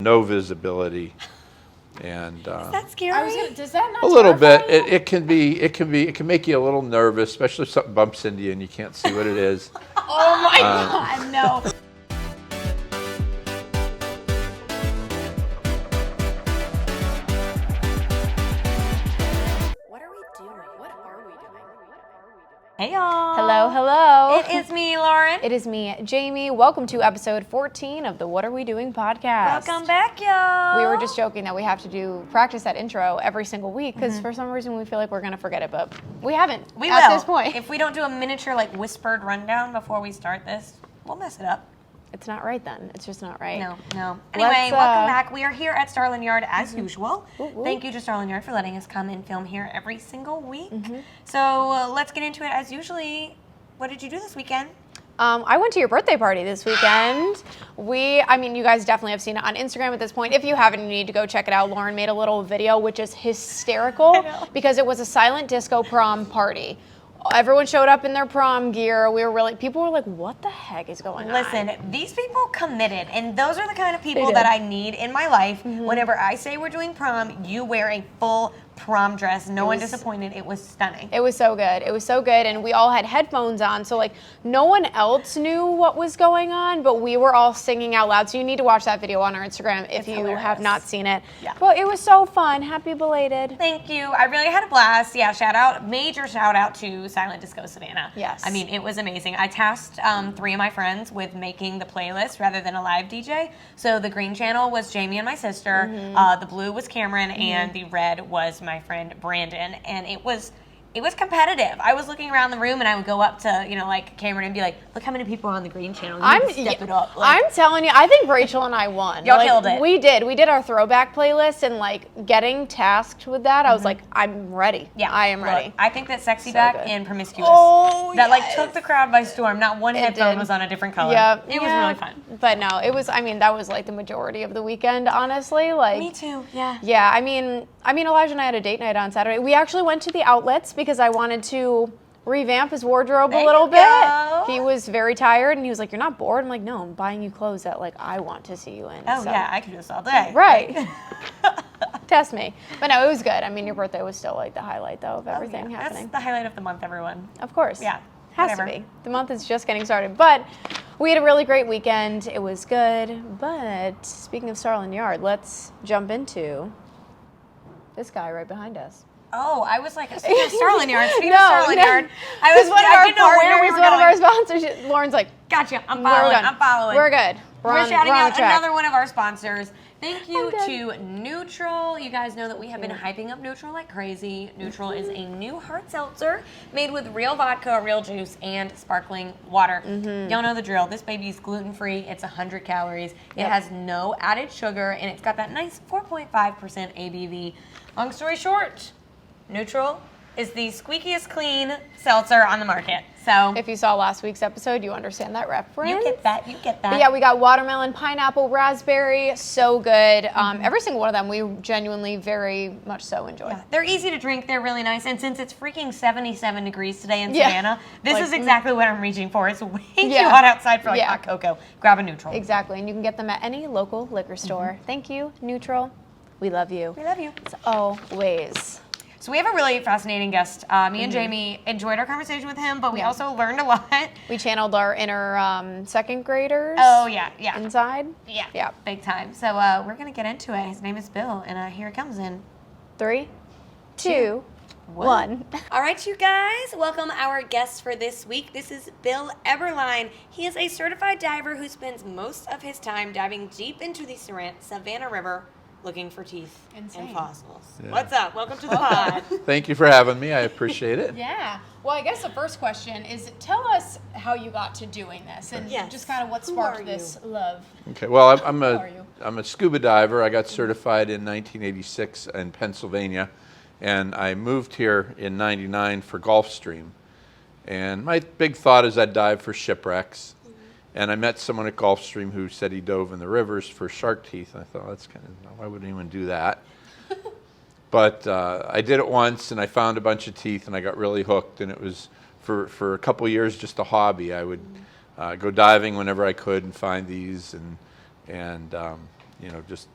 no visibility, and Is that scary? Does that not a little bit. terrify you? It can make you a little nervous, especially if something bumps into you and you can't see what it is. Oh my God, no. What are we doing? What are we doing? Hey y'all. Hello, hello. It is me, Lauren. It is me, Jamie. Welcome to episode 14 of the What Are We Doing podcast. Welcome back, y'all. We were just joking that we have to practice that intro every single week because for some reason we feel like we're going to forget it, but we haven't at this point. If we don't do a miniature, whispered rundown before we start this, we'll mess it up. It's not right then. It's just not right. No. Anyway, welcome back. We are here at Starland Yard as usual. Ooh. Thank you to Starland Yard for letting us come and film here every single week. So let's get into it as usually. What did you do this weekend? I went to your birthday party this weekend. You guys definitely have seen it on Instagram at this point. If you haven't, you need to go check it out. Lauren made a little video, which is hysterical because it was a silent disco prom party. Everyone showed up in their prom gear. People were like, what the heck is going on? Listen, these people committed, and those are the kind of people that I need in my life. Whenever I say we're doing prom, you wear a full prom dress. No one disappointed. It was stunning. It was so good. It was so good, and we all had headphones on, so no one else knew what was going on, but we were all singing out loud. So you need to watch that video on our Instagram if you have not seen it. Yeah. But it was so fun. Happy belated. Thank you. I really had a blast. Yeah, major shout out to Silent Disco Savannah. Yes. I mean, it was amazing. I tasked 3 of my friends with making the playlist rather than a live DJ. So the green channel was Jamie and my sister, the blue was Cameron, and the red was my friend Brandon. And it was competitive. I was looking around the room and I would go up to, Cameron and be like, look how many people are on the green channel. You need to step it up. I'm telling you, I think Rachel and I won. Y'all killed it. We did. We did our throwback playlist and getting tasked with that, I was like, I'm ready. Yeah. I am ready. Look, I think that Sexy So Back good. and Promiscuous took the crowd by storm. Not one headphone was on a different color. Yeah. It was really fun. But no, that was the majority of the weekend, honestly. Me too, yeah. Yeah, I mean, Elijah and I had a date night on Saturday. We actually went to the outlets because I wanted to revamp his wardrobe a little bit. He was very tired and he was like, "You're not bored?" I'm like, "No, I'm buying you clothes that I want to see you in." Oh So. yeah, I could do this all day. Right. Test me. But no, it was good. I mean, your birthday was still the highlight though of everything happening. That's the highlight of the month, everyone. Of course. Yeah. Has to be. The month is just getting started. But we had a really great weekend. It was good. But speaking of Starland Yard, let's jump into this guy right behind us. Oh, I was like, speaking of Starland Yard, Yard. I didn't know where we were one of going. our sponsors. Lauren's like, Gotcha, I'm following. We're good. We're shouting out track. another one of our sponsors. Thank you to NÜTRL. You guys know that we have been hyping up NÜTRL like crazy. NÜTRL is a new hard seltzer made with real vodka, real juice, and sparkling water. Y'all know the drill. This baby's gluten-free. It's 100 calories. It has no added sugar, and it's got that nice 4.5% ABV. Long story short, NÜTRL is the squeakiest clean seltzer on the market. So if you saw last week's episode, you understand that reference. You get that. But yeah, we got watermelon, pineapple, raspberry. So good. Every single one of them we genuinely very much so enjoy. Yeah, they're easy to drink. They're really nice. And since it's freaking 77 degrees today in Savannah, this is exactly what I'm reaching for. It's way too hot outside for hot cocoa. Grab a NÜTRL. Exactly. And you can get them at any local liquor store. Thank you, NÜTRL. We love you. We love you. As always. So we have a really fascinating guest. Me and Jamie enjoyed our conversation with him, but we also learned a lot. We channeled our inner second graders. Oh, yeah. Inside. Yeah. Big time. So we're going to get into it. His name is Bill, and here it comes in 3, 2, 1. All right, you guys. Welcome our guest for this week. This is Bill Eberlein. He is a certified diver who spends most of his time diving deep into the Savannah River looking for teeth and fossils. Yeah. What's up? Welcome to the pod. Thank you for having me. I appreciate it. Yeah. Well, I guess the first question is, tell us how you got to doing this and just kind of what sparked this love. Okay. Well, I'm a scuba diver. I got certified in 1986 in Pennsylvania, and I moved here in '99 for Gulfstream. And my big thought is I'd dive for shipwrecks. And I met someone at Gulfstream who said he dove in the rivers for shark teeth. And I thought, that's why would anyone do that? But I did it once, and I found a bunch of teeth, and I got really hooked. And it was, for a couple of years, just a hobby. I would go diving whenever I could and find these. And just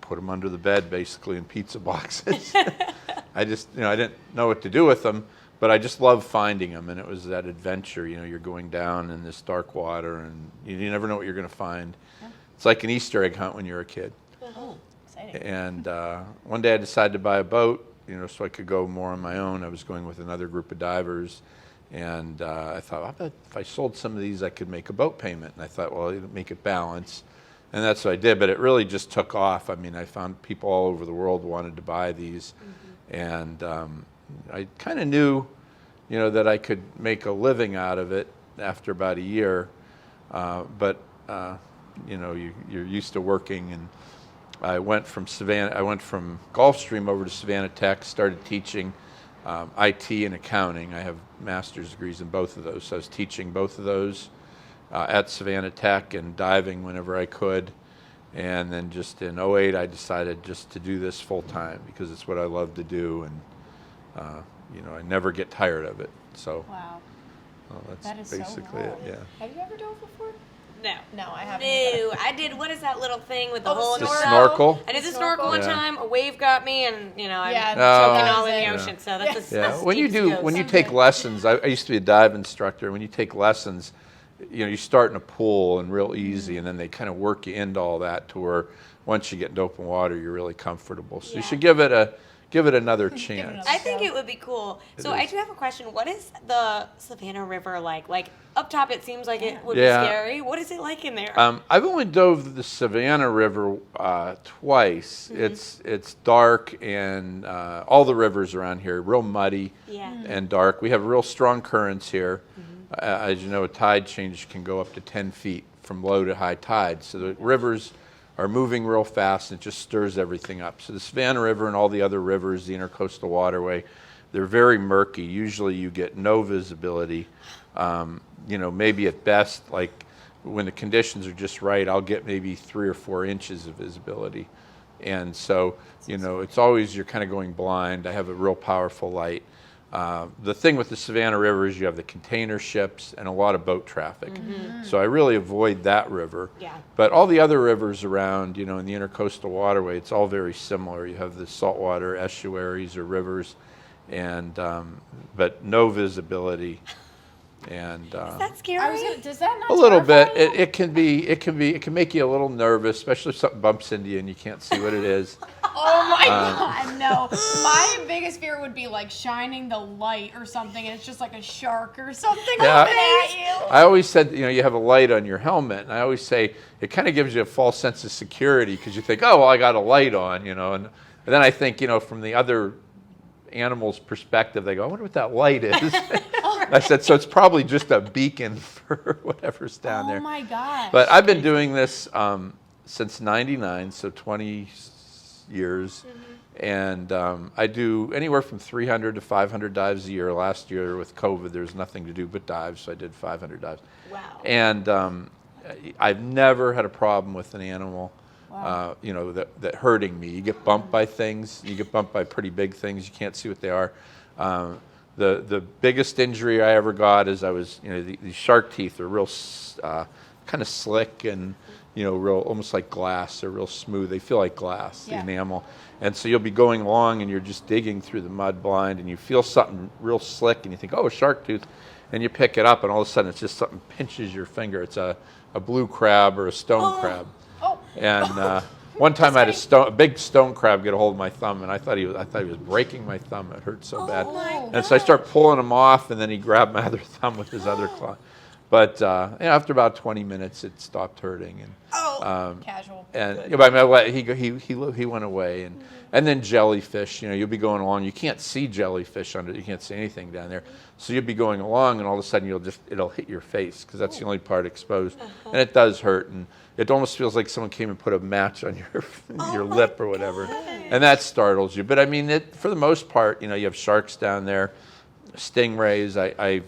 put them under the bed basically in pizza boxes. I didn't know what to do with them, but I just loved finding them, and it was that adventure. You're going down in this dark water, and you never know what you're going to find. Yeah. It's like an Easter egg hunt when you're a kid. Oh, exciting. And one day I decided to buy a boat, so I could go more on my own. I was going with another group of divers, and I thought, I bet if I sold some of these, I could make a boat payment. And I thought, well, it'd make it balance. And that's what I did, but it really just took off. I mean, I found people all over the world wanted to buy these, and I kind of knew, that I could make a living out of it after about a year, but you're used to working, and I went from Gulfstream over to Savannah Tech, started teaching IT and accounting. I have master's degrees in both of those, so I was teaching both of those at Savannah Tech and diving whenever I could. And then just in '08, I decided just to do this full time because it's what I love to do, and I never get tired of it. So wow, that's that is basically so it. Yeah. Have you ever dove before? No, I haven't. No, I did. What is that little thing with the hole in The the snorkel. I did the snorkel one Yeah. time. A wave got me, and I'm choking Oh. all in the Yeah. ocean. So that's a Yeah, steep when you goes. take lessons, I used to be a dive instructor. When you take lessons, you start in a pool and real easy, and then they kind of work you into all that to where once you get into open water, you're really comfortable. So you should give it another chance. I think it would be cool. So I do have a question. What is the Savannah River like? Like up top, it seems like it would be scary. What is it like in there? I've only dove the Savannah River twice. It's dark, and all the rivers around here real muddy and dark. We have real strong currents here. As you know, a tide change can go up to 10 feet from low to high tide. So the rivers are moving real fast, and it just stirs everything up. So the Savannah River and all the other rivers, the Intercoastal Waterway, they're very murky. Usually you get no visibility. Maybe at best, like when the conditions are just right, I'll get maybe 3 or 4 inches of visibility. And so, it's always you're kind of going blind. I have a real powerful light. The thing with the Savannah River is you have the container ships and a lot of boat traffic. So I really avoid that river. Yeah. But all the other rivers around, in the Intercoastal Waterway, it's all very similar. You have the saltwater estuaries or rivers, and but no visibility. And is that scary? Does that not a little bit. terrify you? It can make you a little nervous, especially if something bumps into you and you can't see what it is. Oh my God, no. My biggest fear would be like shining the light or something, and it's just like a shark or something Yeah. coming at you. I always said, you have a light on your helmet, and I always say it kind of gives you a false sense of security because you think, oh, well, I got a light on, and then I think, from the other animals' perspective, they go, I wonder what that light is. I said, so it's probably just a beacon for whatever's down there. Oh my gosh. But I've been doing this since '99, so 20 years. And I do anywhere from 300 to 500 dives a year. Last year with COVID, there was nothing to do but dives, so I did 500 dives. Wow. And I've never had a problem with an animal, that hurting me. You get bumped by things. You get bumped by pretty big things. You can't see what they are. The biggest injury I ever got is these shark teeth are real kind of slick and real almost like glass. They're real smooth. They feel like glass, the enamel. And so you'll be going along and you're just digging through the mud blind and you feel something real slick and you think, oh, a shark tooth, and you pick it up and all of a sudden it's just something pinches your finger. It's a blue crab or a stone crab. Oh. And one time I had a big stone crab get a hold of my thumb, and I thought he was breaking my thumb. It hurt so bad. And so I start pulling him off, and then he grabbed my other thumb with his other claw. But after about 20 minutes, it stopped hurting. And casual. And he went away. And then jellyfish. You'll be going along. You can't see jellyfish under. You can't see anything down there. So you'll be going along, and all of a sudden it'll hit your face because that's the only part exposed, and it does hurt. And it almost feels like someone came and put a match on your lip or whatever, and that startles you. But I mean, for the most part, you have sharks down there, stingrays. I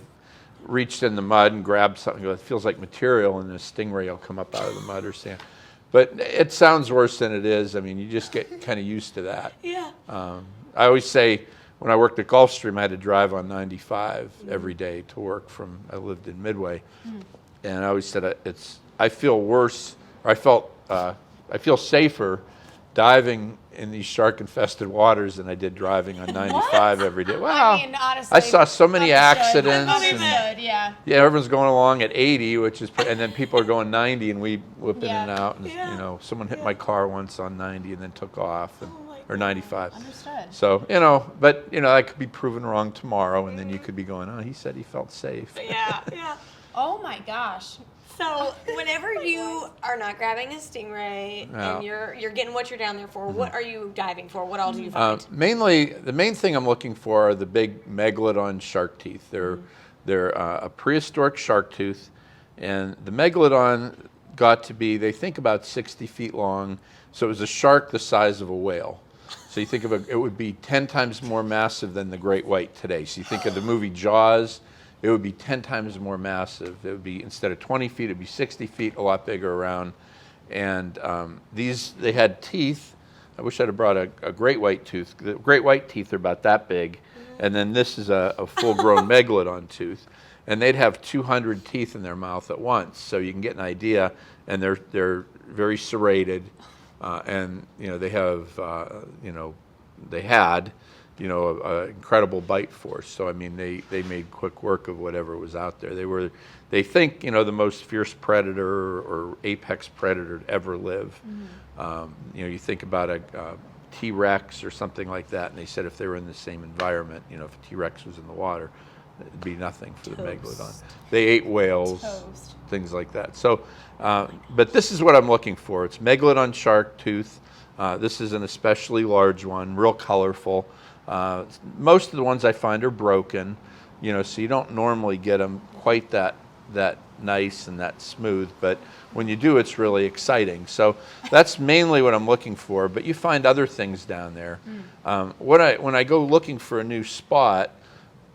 reached in the mud and grabbed something that feels like material, and a stingray will come up out of the mud or sand. But it sounds worse than it is. I mean, you just get kind of used to that. Yeah. I always say when I worked at Gulfstream, I had to drive on 95 every day to work I lived in Midway. And I always said I feel worse, or I felt I feel safer diving in these shark-infested waters than I did driving on 95 every day. Well, I mean, honestly, I saw so many accidents. Understood, yeah. Yeah, everyone's going along at 80, which is, and then people are going 90, and we whip in and out. And, you know, someone hit my car once on 90 and then took off, and, or 95. Understood. So, you know, but, you know, I could be proven wrong tomorrow, and then you could be going, oh, he said he felt safe. Yeah, yeah. Oh my gosh. So whenever you are not grabbing a stingray and you're getting what you're down there for, what are you diving for? What all do you find? Mainly, the main thing I'm looking for are the big Megalodon shark teeth. They're a prehistoric shark tooth, and the Megalodon got to be, they think about 60 feet long, so it was a shark the size of a whale. So you think of it would be 10 times more massive than the great white today. So you think of the movie Jaws, it would be 10 times more massive. It would be, instead of 20 feet, it would be 60 feet, a lot bigger around. And they had teeth. I wish I'd have brought a great white tooth. The great white teeth are about that big. And then this is a full-grown Megalodon tooth. And they'd have 200 teeth in their mouth at once. So you can get an idea. And they're very serrated. And, you know, they have, you know, they had, you know, an incredible bite force. So, I mean, they made quick work of whatever was out there. They think, you know, the most fierce predator or apex predator to ever live. You know, you think about a T-Rex or something like that, and they said if they were in the same environment, you know, if a T-Rex was in the water, it'd be nothing for the Megalodon. They ate whales, things like that. So, but this is what I'm looking for. It's Megalodon shark tooth. This is an especially large one, real colorful. Most of the ones I find are broken, you know, so you don't normally get them quite that nice and that smooth, but when you do, it's really exciting. So that's mainly what I'm looking for, but you find other things down there. When I go looking for a new spot,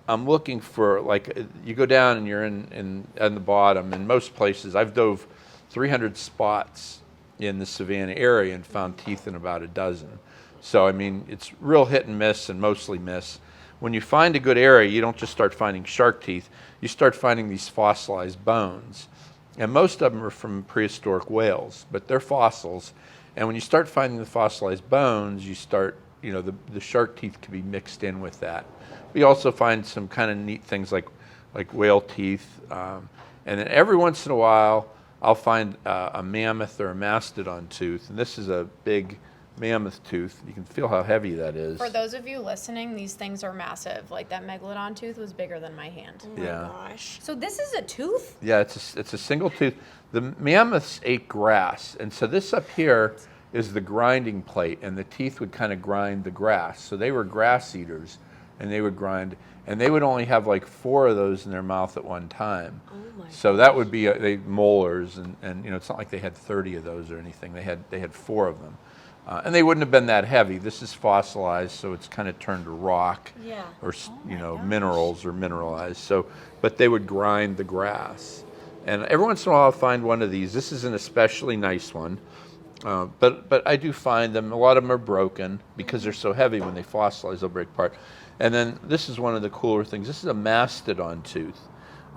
I'm looking for, like, you go down and you're in the bottom. In most places, I've dove 300 spots in the Savannah area and found teeth in about a dozen. So, I mean, it's real hit and miss and mostly miss. When you find a good area, you don't just start finding shark teeth. You start finding these fossilized bones. And most of them are from prehistoric whales, but they're fossils. And when you start finding the fossilized bones, you start, you know, the shark teeth can be mixed in with that. We also find some kind of neat things like whale teeth. And then every once in a while, I'll find a mammoth or a mastodon tooth. And this is a big mammoth tooth. You can feel how heavy that is. For those of you listening, these things are massive. Like that Megalodon tooth was bigger than my hand. Oh my gosh. So this is a tooth? Yeah, it's a single tooth. The mammoths ate grass, and so this up here is the grinding plate, and the teeth would kind of grind the grass. So they were grass eaters, and they would grind, and they would only have like 4 of those in their mouth at one time. Oh my so that would be they molars, and you know, it's not like they had 30 of those or anything. They had 4 of them. And they wouldn't have been that heavy. This is fossilized, so it's kind of turned to rock, or you know, minerals or mineralized. So, but they would grind the grass. And every once in a while, I'll find one of these. This is an especially nice one, but I do find them. A lot of them are broken because they're so heavy. When they fossilize, they'll break apart. And then this is one of the cooler things. This is a Mastodon tooth.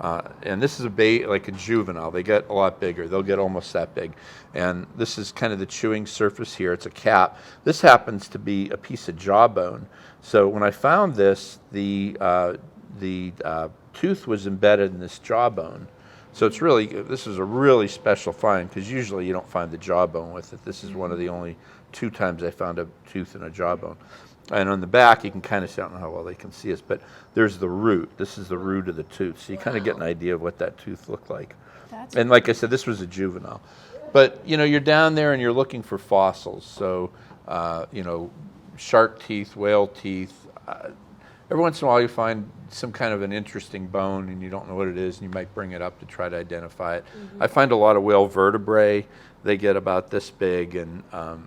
And this is like a juvenile. They get a lot bigger. They'll get almost that big. And this is kind of the chewing surface here. It's a cap. This happens to be a piece of jawbone. So when I found this, the tooth was embedded in this jawbone. So this is a really special find, because usually you don't find the jawbone with it. This is one of the only 2 times I found a tooth in a jawbone. And on the back, you can kind of see, I don't know how well they can see us, but there's the root. This is the root of the tooth. So you kind of get an idea of what that tooth looked like. And like I said, this was a juvenile. But, you know, you're down there and you're looking for fossils. So, you know, shark teeth, whale teeth. Every once in a while you find some kind of an interesting bone and you don't know what it is, and you might bring it up to try to identify it. I find a lot of whale vertebrae. They get about this big, and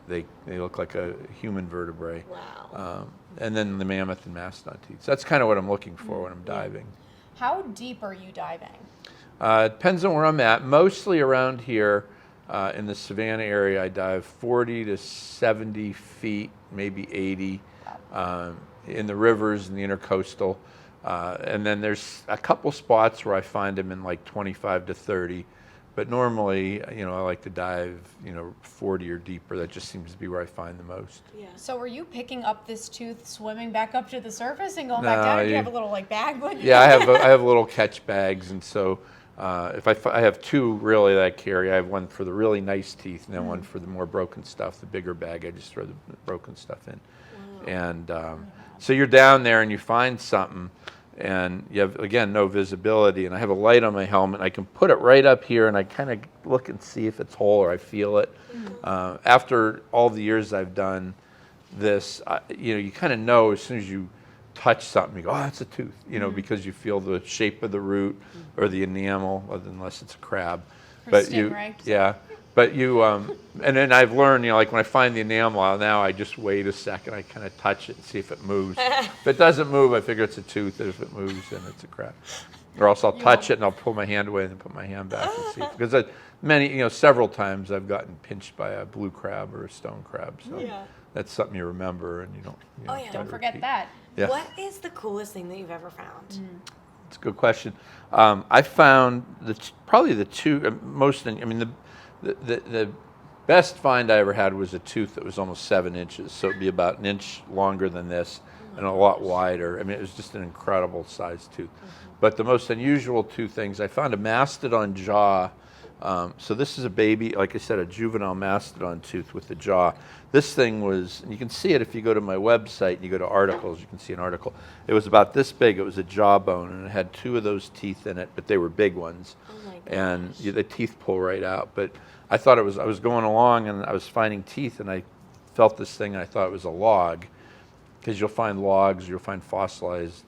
they look like a human vertebrae. Wow. And then the mammoth and mastodon teeth. So that's kind of what I'm looking for when I'm diving. How deep are you diving? It depends on where I'm at. Mostly around here in the Savannah area, I dive 40 to 70 feet, maybe 80, in the rivers and the intercoastal. And then there's a couple spots where I find them in like 25 to 30. But normally, I like to dive, 40 or deeper. That just seems to be where I find the most. Yeah. So were you picking up this tooth, swimming back up to the surface and going back down? Or do you have a little like bag with you? Yeah, I have little catch bags, and so if I have two really that I carry. I have one for the really nice teeth, and then one for the more broken stuff. The bigger bag, I just throw the broken stuff in. And so you're down there and you find something, and you have, again, no visibility, and I have a light on my helmet, and I can put it right up here, and I kind of look and see if it's whole or I feel it. After all the years I've done this, you kind of know as soon as you touch something, you go, oh, that's a tooth, because you feel the shape of the root or the enamel, unless it's a crab. Or stingray. Yeah. But and then I've learned, like when I find the enamel, now I just wait a second. I kind of touch it and see if it moves. If it doesn't move, I figure it's a tooth. And if it moves, then it's a crab. Or else I'll touch it and I'll pull my hand away and then put my hand back and see. Because several times I've gotten pinched by a blue crab or a stone crab. So that's something you remember, and you don't. Don't forget that. Yeah. What is the coolest thing that you've ever found? It's a good question. I found probably the two most. The best find I ever had was a tooth that was almost 7 inches, so it'd be about an inch longer than this and a lot wider. It was just an incredible sized tooth. But the most unusual two things, I found a mastodon jaw. So this is a baby, like I said, a juvenile mastodon tooth with the jaw. This thing was, and you can see it if you go to my website and you go to articles, you can see an article. It was about this big. It was a jawbone, and it had 2 of those teeth in it, but they were big ones. Oh my gosh. And the teeth pull right out. But I thought I was going along and I was finding teeth, and I felt this thing and I thought it was a log, because you'll find logs, you'll find fossilized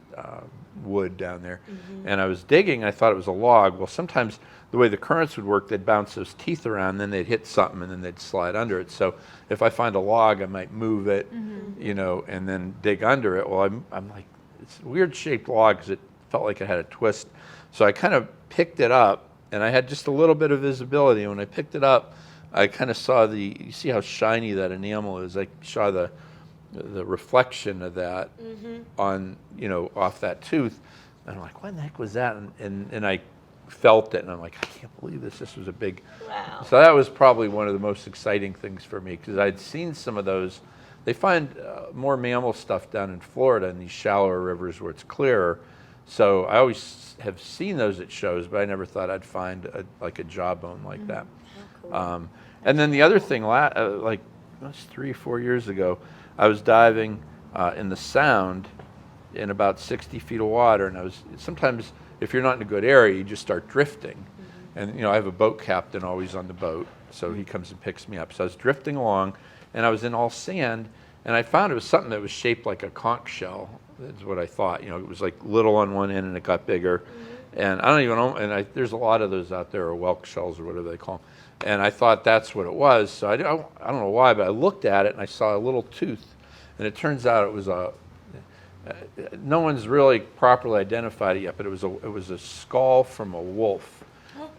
wood down there. And I was digging, I thought it was a log. Well, sometimes the way the currents would work, they'd bounce those teeth around, then they'd hit something, and then they'd slide under it. So if I find a log, I might move it, and then dig under it. Well, I'm like, it's a weird shaped log because it felt like it had a twist. So I kind of picked it up, and I had just a little bit of visibility. And when I picked it up, I kind of saw you see how shiny that enamel is. I saw the reflection of that on, off that tooth. And I'm like, what in the heck was that? And I felt it, and I'm like, I can't believe this. This was a big. Wow. So that was probably one of the most exciting things for me, because I'd seen some of those. They find more mammal stuff down in Florida in these shallower rivers where it's clearer. So I always have seen those at shows, but I never thought I'd find a jawbone like that. Oh, cool. And then the other thing, like it was 3 or 4 years ago, I was diving in the Sound in about 60 feet of water, and sometimes if you're not in a good area, you just start drifting. And I have a boat captain always on the boat, so he comes and picks me up. So I was drifting along, and I was in all sand, and I found it was something that was shaped like a conch shell. That's what I thought. It was like little on one end, and it got bigger. And I don't even know. And there's a lot of those out there, or whelk shells, or whatever they call them. And I thought that's what it was. So I don't know why, but I looked at it, and I saw a little tooth, and it turns out it was no one's really properly identified it yet, but it was a skull from a wolf,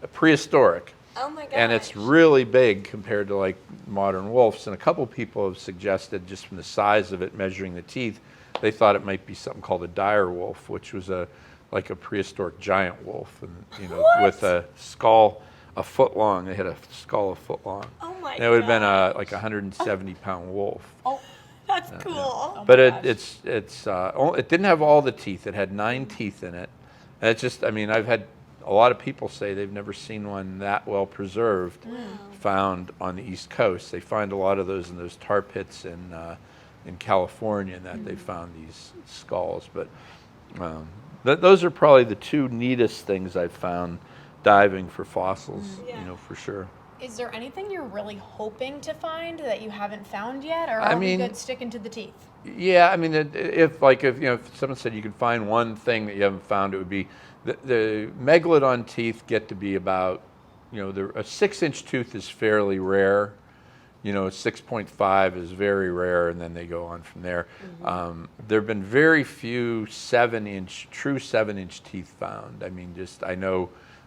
a prehistoric. Oh my gosh. And it's really big compared to like modern wolves. And a couple people have suggested, just from the size of it, measuring the teeth, they thought it might be something called a dire wolf, which was like a prehistoric giant wolf, and with a skull a foot long. They had a skull a foot long. Oh my and it would have been like a 170-pound wolf. Oh, that's cool. Oh But my it didn't have all the teeth. It had 9 teeth in it. And it's just, I've had a lot of people say they've never seen one that well preserved found on the East Coast. They find a lot of those in those tar pits in California, and that they found these skulls. But those are probably the 2 neatest things I've found diving for fossils, for sure. Is there anything you're really hoping to find that you haven't found yet, or are we good sticking to the teeth? Yeah, if someone said you could find one thing that you haven't found, it would be the Megalodon teeth get to be about, a 6-inch tooth is fairly rare. 6.5 is very rare, and then they go on from there. There have been very few true 7-inch teeth found.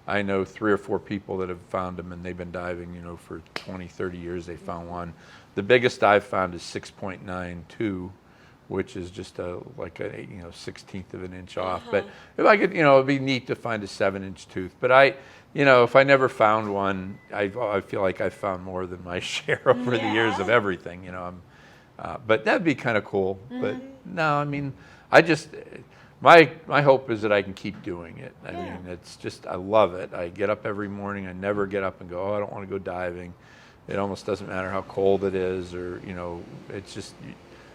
I know 3 or 4 people that have found them, and they've been diving, for 20, 30 years. They found one. The biggest I've found is 6.92, which is just like a 1/16 of an inch off. But if I could, it'd be neat to find a 7-inch tooth. But if I never found one, I feel like I've found more than my share over the years of everything. But that'd be kind of cool. But no, I mean, my hope is that I can keep doing it. I mean, it's just, I love it. I get up every morning. I never get up and go, oh, I don't want to go diving. It almost doesn't matter how cold it is, or it's just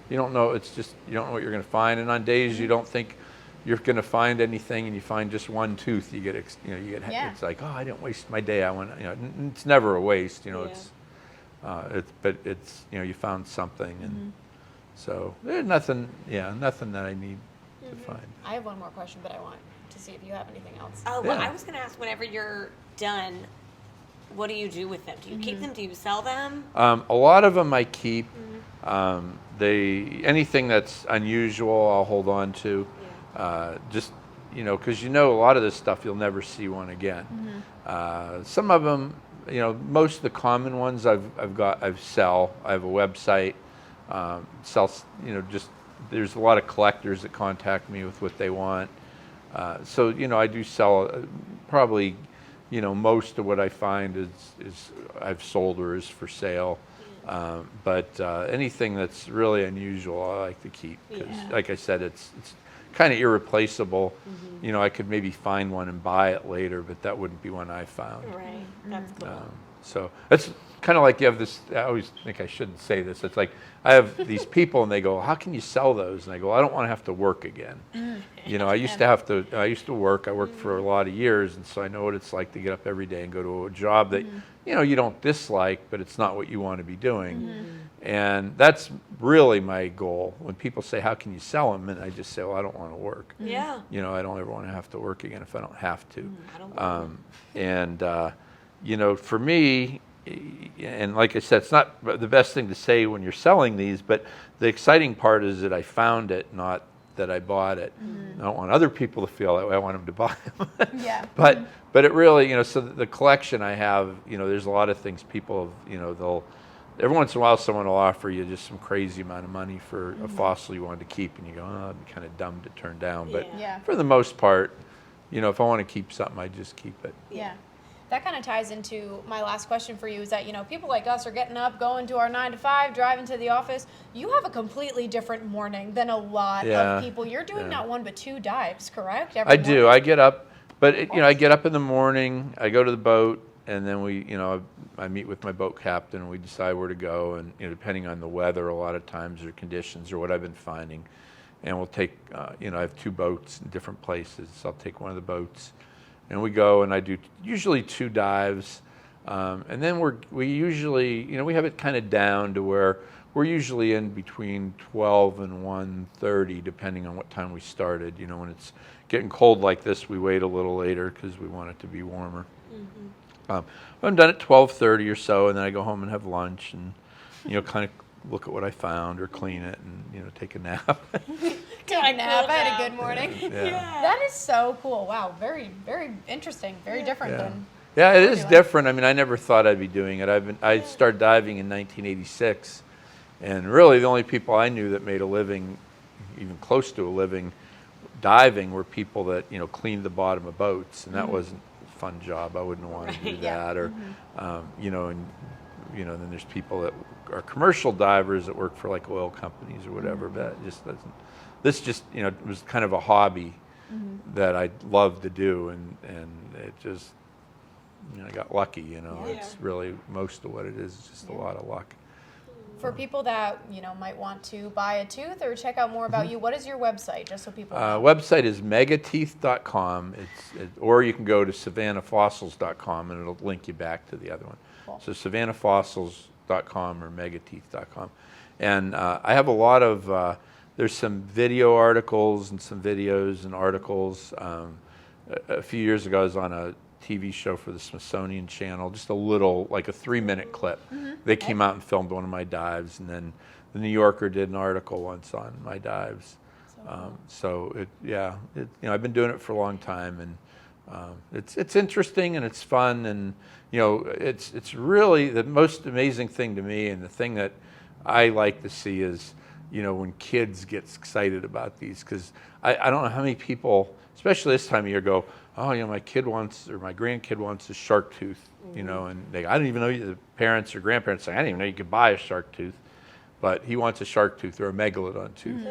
you don't know. It's just you don't know what you're going to find. And on days you don't think you're going to find anything, and you find just one tooth, you get it's like, oh, I didn't waste my day. I went, it's never a waste. But it's you found something, and so there's nothing that I need to find. I have one more question, but I want to see if you have anything else. Oh, well, I was going to ask, whenever you're done, what do you do with them? Do you keep them? Do you sell them? A lot of them I keep. Anything that's unusual, I'll hold on to. Just because a lot of this stuff you'll never see one again. Some of them, most of the common ones I sell. I have a website. There's a lot of collectors that contact me with what they want. So I do sell probably. Most of what I find is I've sold or is for sale. But anything that's really unusual, I like to keep. Because, like I said, it's kind of irreplaceable. I could maybe find one and buy it later, but that wouldn't be one I found. Right. That's cool. So it's kind of like you have this, I always think I shouldn't say this. It's like I have these people and they go, how can you sell those? And I go, I don't want to have to work again. I used to work. I worked for a lot of years, and so I know what it's like to get up every day and go to a job that, you don't dislike, but it's not what you want to be doing. And that's really my goal. When people say, how can you sell them? And I just say, well, I don't want to work. Yeah. I don't ever want to have to work again if I don't have to. For me, and like I said, it's not the best thing to say when you're selling these, but the exciting part is that I found it, not that I bought it. I don't want other people to feel that way. I want them to buy them. But it really, so the collection I have, there's a lot of things people have, every once in a while someone will offer you just some crazy amount of money for a fossil you wanted to keep, and you go, oh, it'd be kind of dumb to turn down. But for the most part, if I want to keep something, I just keep it. Yeah. That kind of ties into my last question for you is that, people like us are getting up, going to our 9 to 5, driving to the office. You have a completely different morning than a lot of people. You're doing not one but 2 dives, correct? I do. I get up, but I get up in the morning, I go to the boat, and then I meet with my boat captain, and we decide where to go, and depending on the weather a lot of times, or conditions, or what I've been finding. And we'll take, I have 2 boats in different places, so I'll take one of the boats. And we go, and I do usually 2 dives, and then we usually, we have it kind of down to where we're usually in between 12 and 1:30, depending on what time we started. When it's getting cold like this, we wait a little later because we want it to be warmer. I'm done at 12:30 or so, and then I go home and have lunch, and kind of look at what I found or clean it, and take a nap. Take a nap. I had a good morning. Yeah. That is so cool. Wow, very, very interesting. Very different than. Yeah, it is different. I mean, I never thought I'd be doing it. I started diving in 1986, and really the only people I knew that made a living, even close to a living, diving were people that cleaned the bottom of boats, and that wasn't a fun job. I wouldn't want to do that. Or then there's people that are commercial divers that work for like oil companies or whatever. But it just doesn't. This just it was kind of a hobby that I loved to do, and it just I got lucky. It's really most of what it is just a lot of luck. For people that might want to buy a tooth or check out more about you, what is your website, just so people know? Website is megateeth.com. Or you can go to savannahfossils.com, and it'll link you back to the other one. Cool. So savannahfossils.com or megateeth.com. And I have a lot of, there's some video articles and some videos and articles. A few years ago, I was on a TV show for the Smithsonian Channel, just a little, like a 3-minute clip. They came out and filmed one of my dives, and then the New Yorker did an article once on my dives. I've been doing it for a long time, and it's interesting and it's fun, and it's really the most amazing thing to me, and the thing that I like to see is when kids get excited about these, because I don't know how many people, especially this time of year, go, oh, my kid wants, or my grandkid wants a shark tooth, and I didn't even know the parents or grandparents say, I didn't even know you could buy a shark tooth, but he wants a shark tooth or a Megalodon tooth.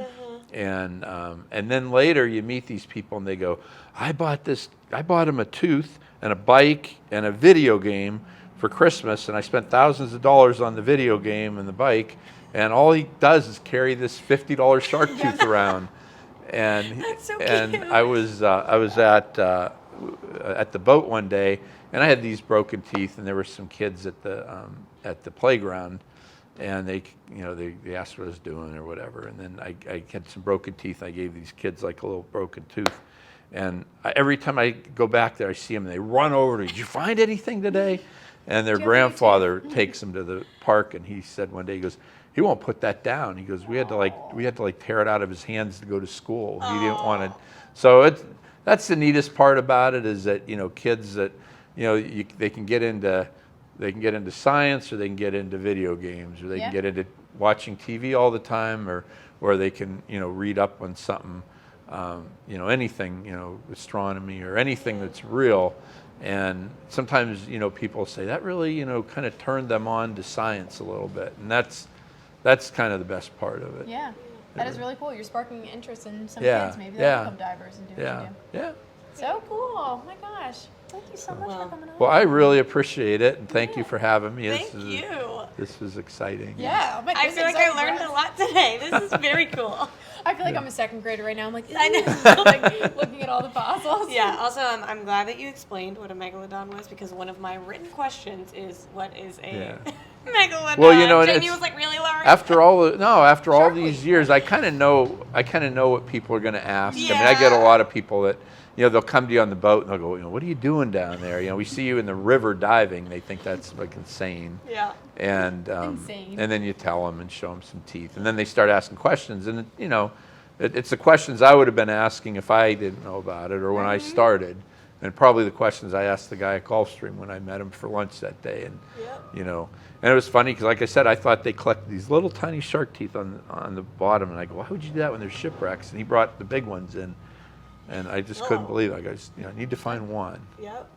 And then later you meet these people and they go, I bought him a tooth and a bike and a video game for Christmas, and I spent thousands of dollars on the video game and the bike, and all he does is carry this $50 shark tooth around. And That's so and cute. I was at the boat one day, and I had these broken teeth, and there were some kids at the playground, and they asked what I was doing or whatever, and then I had some broken teeth. I gave these kids like a little broken tooth, and every time I go back there, I see them, and they run over to me. Did you find anything today? And their grandfather takes them to the park, and he said one day, he goes, he won't put that down. He goes, we had to tear it out of his hands to go to school. He didn't want to. So that's the neatest part about it, is that kids that they can get into science, or they can get into video games, or they can get into watching TV all the time, or they can read up on something, anything, astronomy or anything that's real. And sometimes people say that really kind of turned them on to science a little bit, and that's kind of the best part of it. Yeah, that is really cool. You're sparking interest in some Yeah, kids. Maybe they'll become divers and do what you do. Yeah. So cool. Oh my gosh. Thank you so much for coming on. Well, I really appreciate it, and thank you for having me. Thank you. This was exciting. Yeah. Oh I feel like I learned a lot today. This is very cool. I feel like I'm a second grader right now. I'm like, I know. like looking at all the fossils. Yeah. Also, I'm glad that you explained what a megalodon was, because one of my written questions is, what is a megalodon? Well, and Jamie it's, was like, really, Lauren? after all these years, I kind of know what people are going to ask. I mean, I get a lot of people that they'll come to you on the boat and they'll go, what are you doing down there? We see you in the river diving. They think that's like insane. Yeah. And Insane. and then you tell them and show them some teeth, and then they start asking questions, and it's the questions I would have been asking if I didn't know about it, or when I started, and probably the questions I asked the guy at Gulfstream when I met him for lunch that day, and and it was funny because, like I said, I thought they collected these little tiny shark teeth on the bottom, and I go, why would you do that when there's shipwrecks? And he brought the big ones in, and I just couldn't believe it. I go, I need to find one. Yep.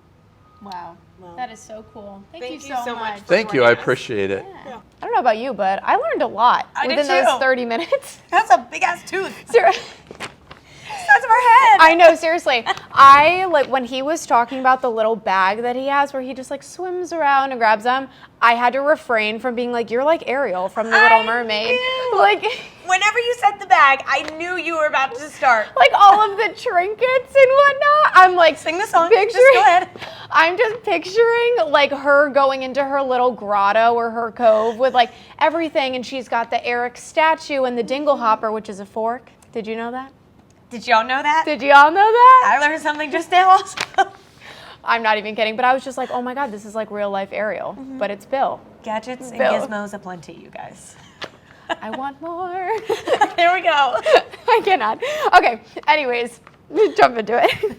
Wow. Well, that is so cool. Thank you you so much. Thank you. I appreciate it. Yeah. I don't know about you, but I learned a lot I did within those too. 30 minutes. That's a big ass tooth. Size of our head. I know, seriously. I like when he was talking about the little bag that he has where he just like swims around and grabs them. I had to refrain from being like, you're like Ariel from The Little Mermaid. knew. Like Whenever you said the bag, I knew you were about to start. like all of the trinkets and whatnot. I'm like Sing the song. picturing, Just go ahead. I'm just picturing like her going into her little grotto or her cove with like everything, and she's got the Eric statue and the dingle hopper, which is a fork. Did you know that? Did y'all know that? Did y'all know that? I learned something just now also. I'm not even kidding, but I was just like, oh my God, this is like real life Ariel, but it's Bill. Gadgets and Bill. gizmos aplenty, you guys. I want more. There we go. I cannot. Okay, anyways, jump into it.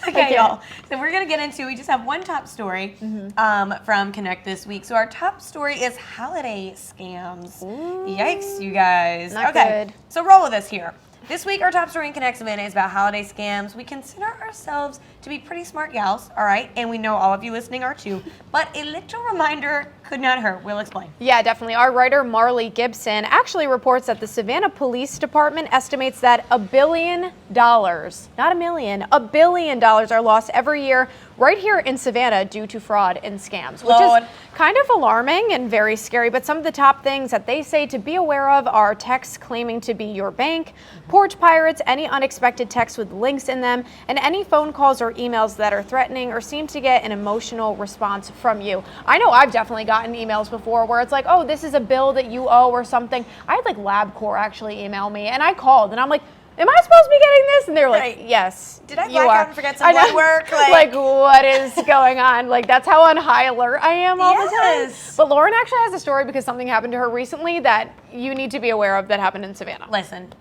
Okay, y'all. So we're going to get into, we just have one top story from Connect this week. So our top story is holiday scams. Yikes, you guys. Not okay, good. so roll with us here. This week, our top story in Connect Savannah is about holiday scams. We consider ourselves to be pretty smart gals, all right? And we know all of you listening are too. But a little reminder could not hurt. We'll explain. Yeah, definitely. Our writer, Marley Gibson, actually reports that the Savannah Police Department estimates that $1 billion, not a million, $1 billion are lost every year right here in Savannah due to fraud and scams, which Lord. is kind of alarming and very scary. But some of the top things that they say to be aware of are texts claiming to be your bank, porch pirates, any unexpected texts with links in them, and any phone calls or emails that are threatening or seem to get an emotional response from you. I know I've definitely gotten emails before where it's like, oh, this is a bill that you owe or something. I had like LabCorp actually email me, and I called and I'm like, am I supposed to be getting this? And they were like, Right. yes. Did I you black are. out and forget some I know. blood work? Like, what is going on? Like, that's how on high alert I am all the time. Yes. But Lauren actually has a story because something happened to her recently that you need to be aware of that happened in Savannah. Listen.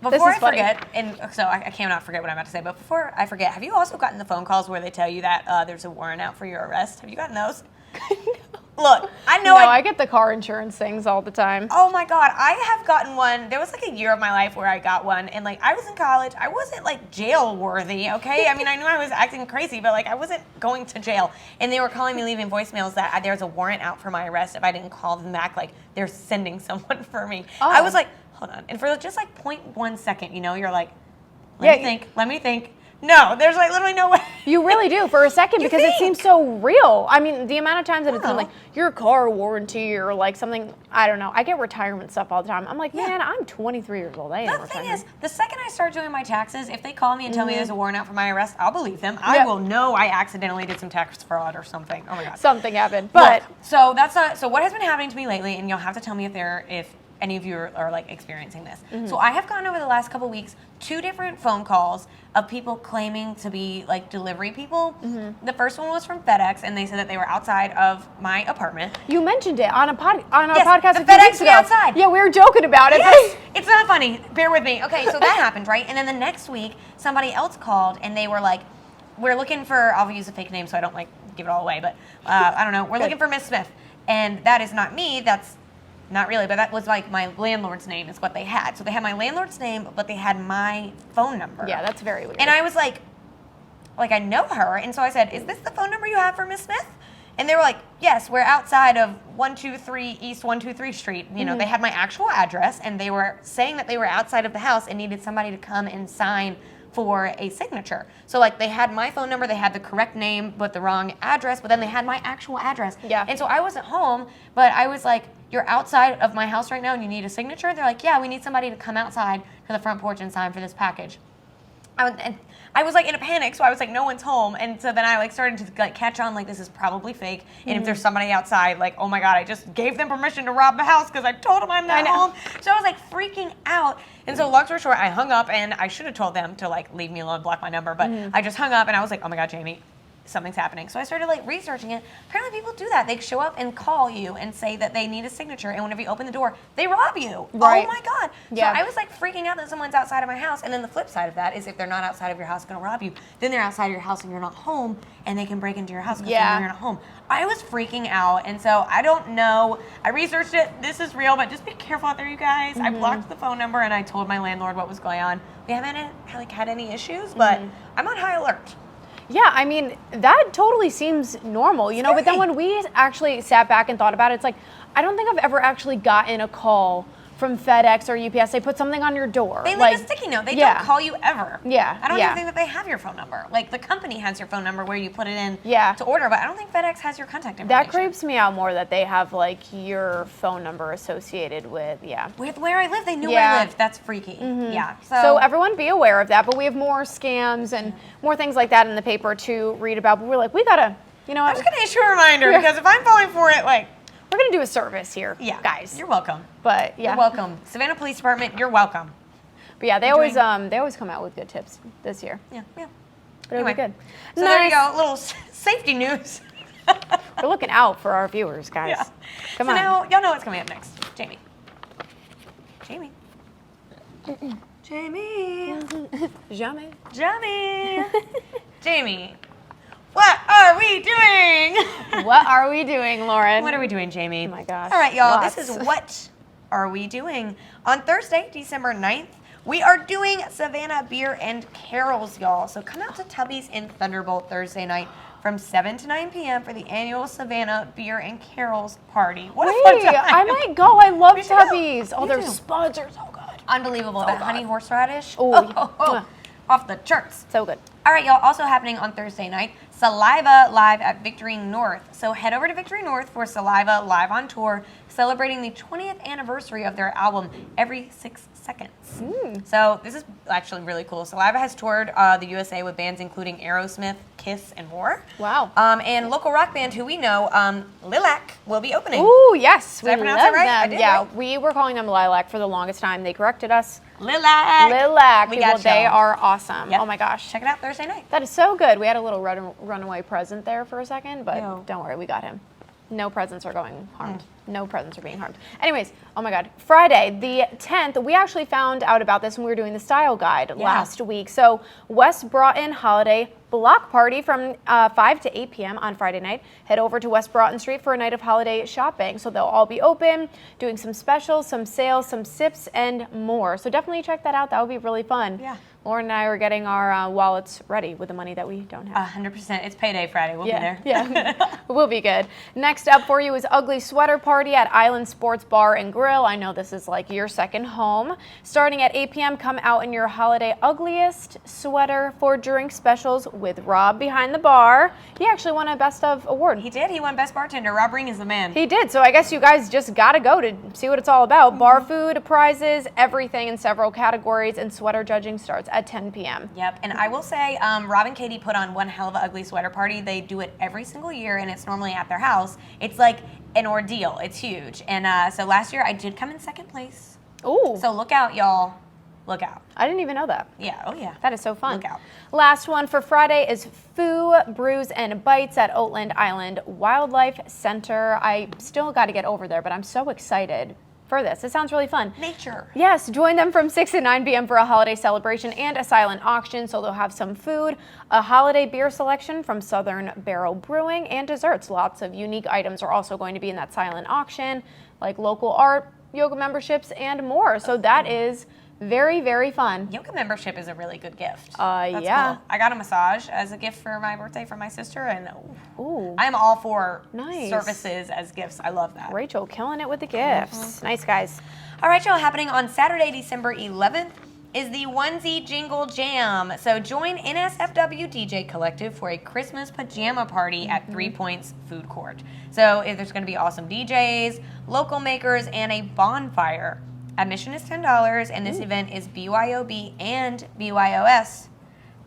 Before is I funny. forget, and so I cannot forget what I'm about to say, but before I forget, have you also gotten the phone calls where they tell you that there's a warrant out for your arrest? Have you gotten those? Look, I know No, I get the car insurance things all the time. Oh my God, I have gotten one. There was like a year of my life where I got one, and like I was in college. I wasn't like jail worthy, okay? I mean, I knew I was acting crazy, but like I wasn't going to jail. And they were calling me, leaving voicemails that there's a warrant out for my arrest if I didn't call them back. Like they're sending someone for me. Oh. I was like, hold on. And for just like 0.1 second, you're like, let me think. No, there's like literally no way. You really do for a second because it seems so real. I mean, the amount of times that it's been like your car warranty or like something, I don't know. I get retirement stuff all the time. I'm like, man, I'm 23 years old. I ain't The thing retired. is, the second I start doing my taxes, if they call me and tell me there's a warrant out for my arrest, I'll believe them. I will know I accidentally did some tax fraud or something. Oh my God. Something happened. But Look, so that's not, so what has been happening to me lately, and you'll have to tell me if any of you are like experiencing this. So I have gotten over the last couple weeks 2 different phone calls of people claiming to be like delivery people. The first one was from FedEx, and they said that they were outside of my apartment. you mentioned it on our Yes, podcast the a few FedEx weeks be ago. outside. Yeah, we were joking about it. Yes, it's not funny. Bear with me. Okay, so that happened, right? And then the next week, somebody else called, and they were like, "We're looking for." I'll use a fake name so I don't like give it all away, but I don't know. We're looking for Miss Smith, and that is not me. That's not really, but that was like my landlord's name is what they had. So they had my landlord's name, but they had my phone number. Yeah, that's very weird. And I was like I know her, and so I said, "Is this the phone number you have for Miss Smith?" And they were like, "Yes, we're outside of 123 East 123 Street." They had my actual address, and they were saying that they were outside of the house and needed somebody to come and sign for a signature. So like they had my phone number, they had the correct name but the wrong address, but then they had my actual address. Yeah. And so I wasn't home, but I was like, "You're outside of my house right now and you need a signature?" They're like, "Yeah, we need somebody to come outside to the front porch and sign for this package." I was like in a panic, so I was like, no one's home, and so then I like started to like catch on like this is probably fake, and if there's somebody outside, like, oh my God, I just gave them permission to rob the house because I told them I'm not home. So I was like freaking out, and so long story short, I hung up, and I should have told them to like leave me alone, block my number, but I just hung up, and I was like, oh my God, Jamie, something's happening. So I started like researching it. Apparently people do that. They show up and call you and say that they need a signature, and whenever you open the door, they rob you. Right. Oh my God. Yeah. So I was like freaking out that someone's outside of my house, and then the flip side of that is if they're not outside of your house going to rob you, then they're outside of your house and you're not home, and they can break into your house because you're not home. I was freaking out, and so I don't know. I researched it. This is real, but just be careful out there, you guys. I blocked the phone number, and I told my landlord what was going on. We haven't had any issues, but I'm on high alert. Yeah, I mean, that totally seems normal, but then when we actually sat back and thought about it, it's like, I don't think I've ever actually gotten a call from FedEx or UPS. They put something on your door. They leave a sticky note. They don't call you ever. Yeah. I don't even think that they have your phone number. Like, the company has your phone number where you put it in Yeah. to order, but I don't think FedEx has your contact information. That creeps me out more that they have, like, your phone number associated with, With where I live. They knew where I lived. That's freaky. Yeah. So everyone be aware of that, but we have more scams and more things like that in the paper to read about. But we're like, we gotta, I'm just going to issue a reminder because if I'm falling for it, like, we're gonna do a service here, guys. You're welcome. But yeah, You're welcome. Savannah Police Department, you're welcome. But yeah, they always come out with good tips this year. Yeah. But it'll be good. So there you go, a little safety news. We're looking out for our viewers, guys. Yeah. Come so on. now y'all know what's coming up next. Jamie. Jamais. Jamie. What are we doing? What are we doing, Lauren? What are we doing, Jamie? Oh my gosh. All right, y'all. Lots. This is What Are We Doing? On Thursday, December 9th, we are doing Savannah Beer and Carols, y'all. So come out to Tubby's in Thunderbolt Thursday night from 7 to 9 p.m. for the annual Savannah Beer and Carols party. What a fun time. I might go. I love Me too. Tubby's. Oh, Me their too. spuds are so good. Unbelievable. That honey horseradish. Ooh. Off the charts. So good. All right, y'all. Also happening on Thursday night, Saliva live at Victory North. So head over to Victory North for Saliva live on tour, celebrating the 20th anniversary of their album Every 6 Seconds. So this is actually really cool. Saliva has toured the USA with bands including Aerosmith, Kiss, and more. Wow. And local rock band who we know, Lilac, will be opening. Ooh, yes. Did I pronounce that right? I did, right? We were calling them Lilac for the longest time. They corrected us. Lilac. We got they are awesome. Yep. Oh my gosh. Check it out Thursday night. That is so good. We had a little runaway present there for a second, but Ew. don't worry, we got him. No presents are going harmed. No presents are being harmed. Anyways, oh my God. Friday, the 10th, we actually found out about this when we were doing the style guide last week. So West Broughton Holiday Block Party from 5 to 8 p.m. on Friday night. Head over to West Broughton Street for a night of holiday shopping. So they'll all be open, doing some specials, some sales, some sips, and more. So definitely check that out. That would be really fun. Yeah. Lauren and I are getting our wallets ready with the money that we don't have. 100%. It's payday Friday. We'll be there. Yeah, we'll be good. Next up for you is Ugly Sweater Party at Island Sports Bar and Grill. I know this is like your second home. Starting at 8 p.m., come out in your holiday ugliest sweater for drink specials with Rob behind the bar. He actually won a Best of award. He did. He won Best Bartender. Rob Ring is the man. He did. So I guess you guys just got to go to see what it's all about. Bar food, prizes, everything in several categories, and sweater judging starts at 10 p.m. Yep, and I will say, Rob and Katie put on one hell of a ugly sweater party. They do it every single year, and it's normally at their house. It's like an ordeal. It's huge. And so last year, I did come in second place. Ooh. So look out, y'all. Look out. I didn't even know that. Yeah, oh yeah. That is so fun. Look out. Last one for Friday is Foo, Brews, and Bites at Oatland Island Wildlife Center. I still got to get over there, but I'm so excited for this. It sounds really fun. Nature. Yes, join them from 6 to 9 p.m. for a holiday celebration and a silent auction. So they'll have some food, a holiday beer selection from Southern Barrel Brewing, and desserts. Lots of unique items are also going to be in that silent auction, like local art, yoga memberships, and more. So that is very, very fun. Yoga membership is a really good gift. That's Cool. I got a massage as a gift for my birthday from my sister, and Ooh. I'm all for Nice. services as gifts. I love that. Rachel killing it with the gifts. Nice, guys. All right, y'all, happening on Saturday, December 11th is the Onesie Jingle Jam. So join NSFW DJ Collective for a Christmas pajama party at 3 Points Food Court. So there's going to be awesome DJs, local makers, and a bonfire. Admission is $10, and this event is BYOB and BYOS.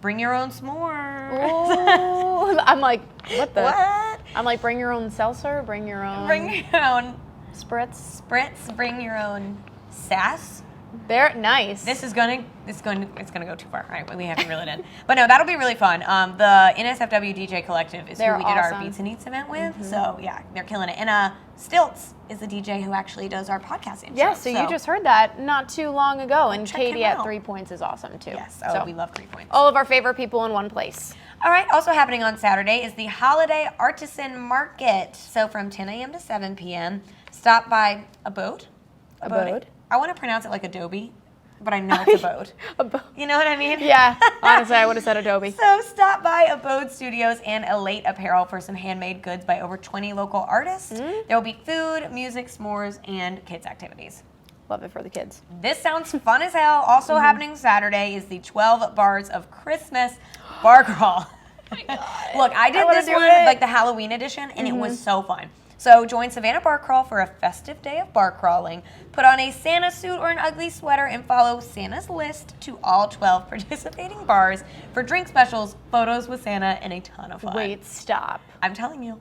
Bring your own s'mores. Ooh. I'm like, what the? What? I'm like, bring your own seltzer, bring your own Bring your own spritz. spritz. Bring your own sass. They're nice. It's gonna go too far. All right, we haven't reeled in. But no, that'll be really fun. The NSFW DJ Collective is They're who we did our awesome. Beats and Eats event with. So yeah, they're killing it. And Stilts is the DJ who actually does our podcasting Yeah, show. so you just heard that not too long ago. And check Katie him at out. 3 Points is awesome too. Yes, So we love 3 Points. all of our favorite people in one place. All right, also happening on Saturday is the Holiday Artisan Market. So from 10 a.m. to 7 p.m., stop by Abode. Abode? I want to pronounce it like Adobe, but I know it's Abode. You know what I mean? Yeah, honestly, I would have said Adobe. So stop by Abode Studios and Elate Apparel for some handmade goods by over 20 local artists. There will be food, music, s'mores, and kids activities. Love it for the kids. This sounds fun as hell. Also happening Saturday is the 12 Bars of Christmas Bar Crawl. Look, I did this one, like the Halloween edition, and it was so fun. So join Savannah Bar Crawl for a festive day of bar crawling. Put on a Santa suit or an ugly sweater and follow Santa's list to all 12 participating bars for drink specials, photos with Santa, and a ton of fun. Wait, stop. I'm telling you.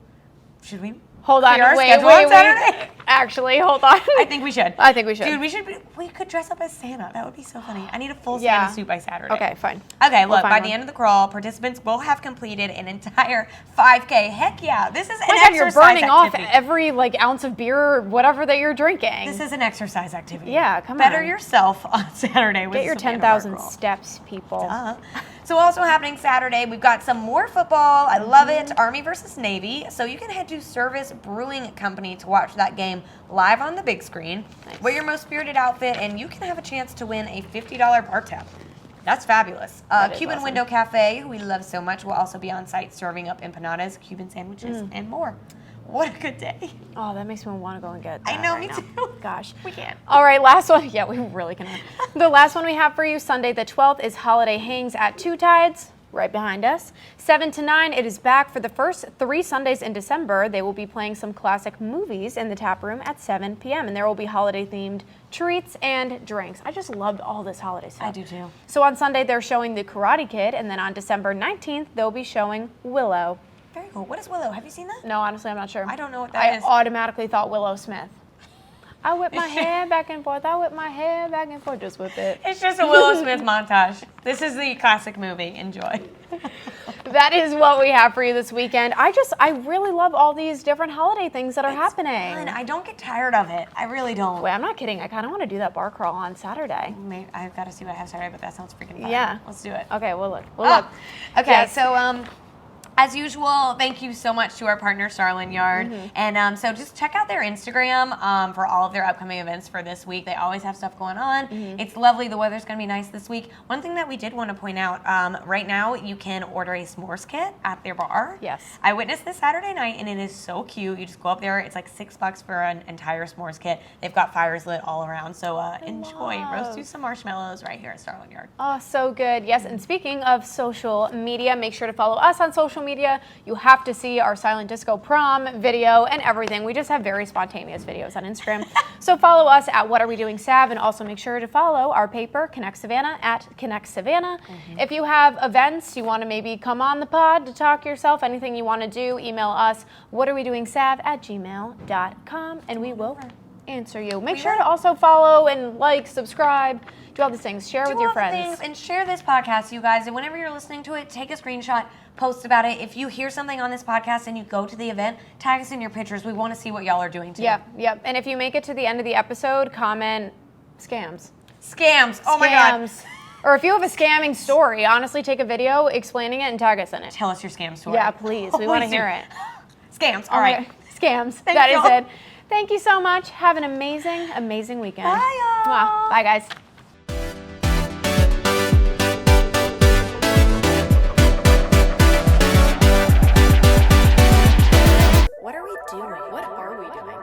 Should we? Hold on, clear our wait. schedule on Saturday? Actually, hold on. I think we should. I think we should. Dude, we could dress up as Santa. That would be so funny. I need a full Yeah. Santa suit by Saturday. Okay, fine. Okay, We'll look, find by one. the end of the crawl, participants will have completed an entire 5K. Heck yeah. This is an Oh my God, exercise you're burning activity. off every ounce of beer or whatever that you're drinking. This is an exercise activity. Yeah, come Better on. yourself on Saturday with Get your Savannah Bar 10,000 Crawl. steps, people. So also happening Saturday, we've got some more football. I love it. Army versus Navy. So you can head to Service Brewing Company to watch that game live on the big screen. Nice. Wear your most spirited outfit, and you can have a chance to win a $50 bar tab. That's fabulous. That is Cuban awesome. Window Cafe, who we love so much, will also be on site serving up empanadas, Cuban sandwiches, and more. What a good day. Oh, that makes me want to go and get I that know, right me now. too. Gosh. We can't. All right, last one. Yeah, we really can. The last one we have for you, Sunday the 12th, is Holiday Hangs at Two Tides, right behind us. 7 to 9, it is back for the first 3 Sundays in December. They will be playing some classic movies in the tap room at 7 p.m., and there will be holiday-themed treats and drinks. I just loved all this holiday stuff. I do too. So on Sunday, they're showing The Karate Kid, and then on December 19th, they'll be showing Willow. Very cool. What is Willow? Have you seen that? No, honestly, I'm not sure. I don't know what that is. I automatically thought Willow Smith. I whip my hair back and forth. I whip my hair back and forth. Just whip it. It's just a Willow Smith montage. This is the classic movie. Enjoy. that is what we have for you this weekend. I really love all these different holiday things that are happening. Fun. I don't get tired of it. I really don't. Wait, I'm not kidding. I kind of want to do that bar crawl on Saturday. Maybe, I've got to see what I have Saturday, but that sounds freaking fun. Yeah. Let's do it. Okay, we'll look. We'll look. Okay, Yes. so as usual, thank you so much to our partner, Starland Yard. And so just check out their Instagram for all of their upcoming events for this week. They always have stuff going on. It's lovely. The weather's going to be nice this week. One thing that we did want to point out, right now you can order a s'mores kit at their bar. Yes. I witnessed this Saturday night, and it is so cute. You just go up there. It's like $6 for an entire s'mores kit. They've got fires lit all around. So enjoy. Roast you some marshmallows right here at Starland Yard. Oh, so good. Yes, and speaking of social media, make sure to follow us on social media. You have to see our silent disco prom video and everything. We just have very spontaneous videos on Instagram. So follow us at What Are We Doing Sav, and also make sure to follow our paper, Connect Savannah, at Connect Savannah. If you have events, you want to maybe come on the pod to talk yourself, anything you want to do, email us, whatarewedoingsav@gmail.com, and we will answer you. Make sure to also follow and like, subscribe, do all these things. Share with your friends. And share this podcast, you guys. And whenever you're listening to it, take a screenshot, post about it. If you hear something on this podcast and you go to the event, tag us in your pictures. We want to see what y'all are doing too. Yep. And if you make it to the end of the episode, comment scams. Scams. Oh my God. Scams. Or if you have a scamming story, honestly, take a video explaining it and tag us in it. Tell us your scam story. Yeah, please. We want to hear it. Scams. All right. Scams. Thank That is y'all. it. Thank you so much. Have an amazing, amazing weekend. Bye, y'all. Mwah. Bye, guys. What are we doing? What are we doing?